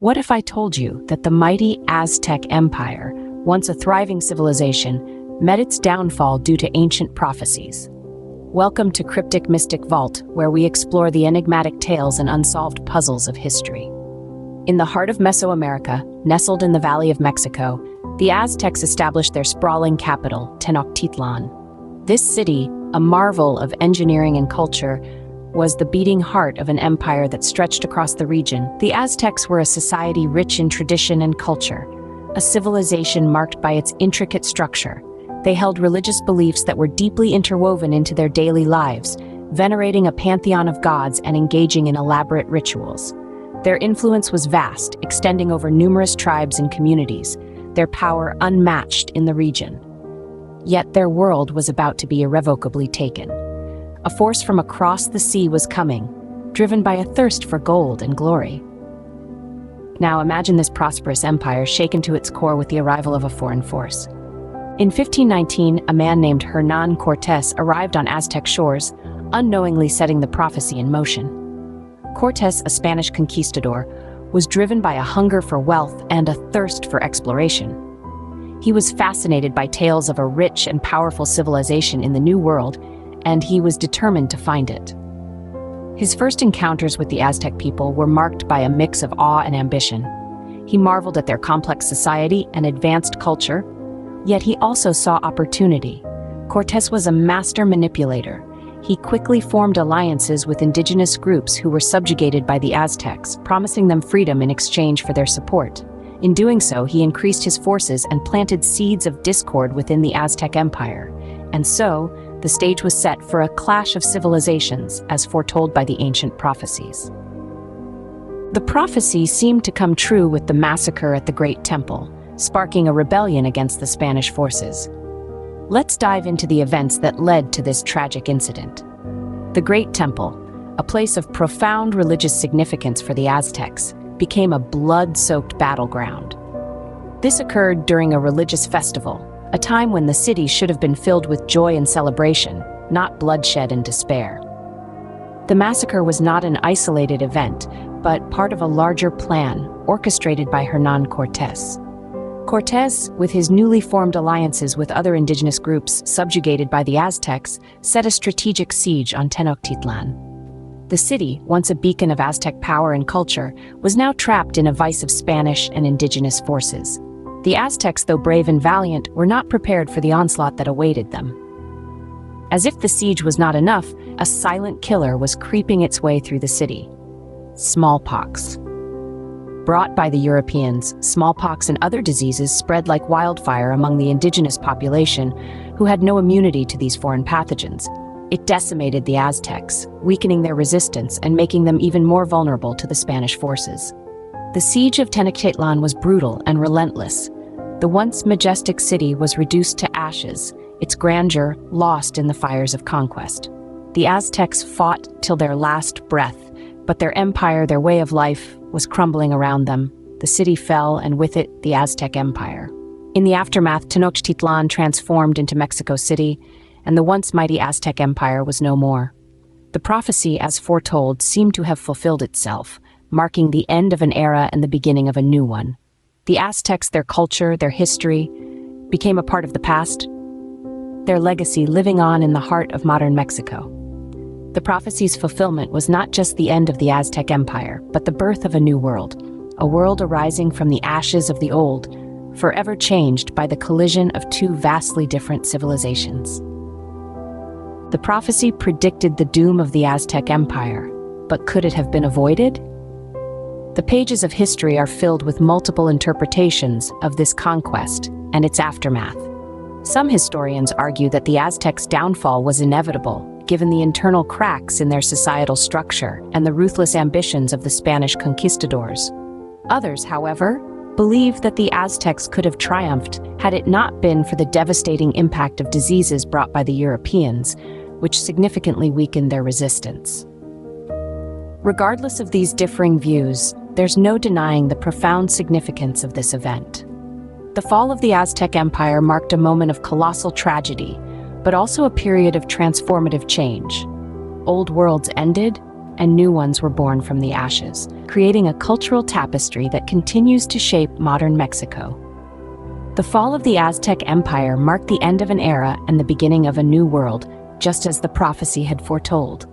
What if I told you that the mighty Aztec Empire, once a thriving civilization, met its downfall due to ancient prophecies? Welcome to Cryptic Mystic Vault, where we explore the enigmatic tales and unsolved puzzles of history. In the heart of Mesoamerica, nestled in the Valley of Mexico, the Aztecs established their sprawling capital, Tenochtitlan. This city, a marvel of engineering and culture, was the beating heart of an empire that stretched across the region. The Aztecs were a society rich in tradition and culture, a civilization marked by its intricate structure. They held religious beliefs that were deeply interwoven into their daily lives, venerating a pantheon of gods and engaging in elaborate rituals. Their influence was vast, extending over numerous tribes and communities, their power unmatched in the region. Yet their world was about to be irrevocably taken. A force from across the sea was coming, driven by a thirst for gold and glory. Now imagine this prosperous empire shaken to its core with the arrival of a foreign force. In 1519, a man named Hernan Cortes arrived on Aztec shores, unknowingly setting the prophecy in motion. Cortes, a Spanish conquistador, was driven by a hunger for wealth and a thirst for exploration. He was fascinated by tales of a rich and powerful civilization in the New World, and he was determined to find it. His first encounters with the Aztec people were marked by a mix of awe and ambition. He marveled at their complex society and advanced culture, yet he also saw opportunity. Cortes was a master manipulator. He quickly formed alliances with indigenous groups who were subjugated by the Aztecs, promising them freedom in exchange for their support. In doing so, he increased his forces and planted seeds of discord within the Aztec Empire. And so, the stage was set for a clash of civilizations, as foretold by the ancient prophecies. The prophecy seemed to come true with the massacre at the Great Temple, sparking a rebellion against the Spanish forces. Let's dive into the events that led to this tragic incident. The Great Temple, a place of profound religious significance for the Aztecs, became a blood-soaked battleground. This occurred during a religious festival, a time when the city should have been filled with joy and celebration, not bloodshed and despair. The massacre was not an isolated event, but part of a larger plan orchestrated by Hernan Cortes. Cortes, with his newly formed alliances with other indigenous groups subjugated by the Aztecs, set a strategic siege on Tenochtitlan. The city, once a beacon of Aztec power and culture, was now trapped in a vice of Spanish and indigenous forces. The Aztecs, though brave and valiant, were not prepared for the onslaught that awaited them. As if the siege was not enough, a silent killer was creeping its way through the city: smallpox. Brought by the Europeans, smallpox and other diseases spread like wildfire among the indigenous population, who had no immunity to these foreign pathogens. It decimated the Aztecs, weakening their resistance and making them even more vulnerable to the Spanish forces. The siege of Tenochtitlan was brutal and relentless. The once majestic city was reduced to ashes, its grandeur lost in the fires of conquest. The Aztecs fought till their last breath, but their empire, their way of life, was crumbling around them. The city fell, and with it, the Aztec Empire. In the aftermath, Tenochtitlan transformed into Mexico City, and the once mighty Aztec Empire was no more. The prophecy, as foretold, seemed to have fulfilled itself, marking the end of an era and the beginning of a new one. The Aztecs, their culture, their history, became a part of the past, their legacy living on in the heart of modern Mexico. The prophecy's fulfillment was not just the end of the Aztec Empire, but the birth of a new world, a world arising from the ashes of the old, forever changed by the collision of two vastly different civilizations. The prophecy predicted the doom of the Aztec Empire, but could it have been avoided? The pages of history are filled with multiple interpretations of this conquest and its aftermath. Some historians argue that the Aztecs' downfall was inevitable, given the internal cracks in their societal structure and the ruthless ambitions of the Spanish conquistadors. Others, however, believe that the Aztecs could have triumphed had it not been for the devastating impact of diseases brought by the Europeans, which significantly weakened their resistance. Regardless of these differing views, there's no denying the profound significance of this event. The fall of the Aztec Empire marked a moment of colossal tragedy, but also a period of transformative change. Old worlds ended, and new ones were born from the ashes, creating a cultural tapestry that continues to shape modern Mexico. The fall of the Aztec Empire marked the end of an era and the beginning of a new world, just as the prophecy had foretold.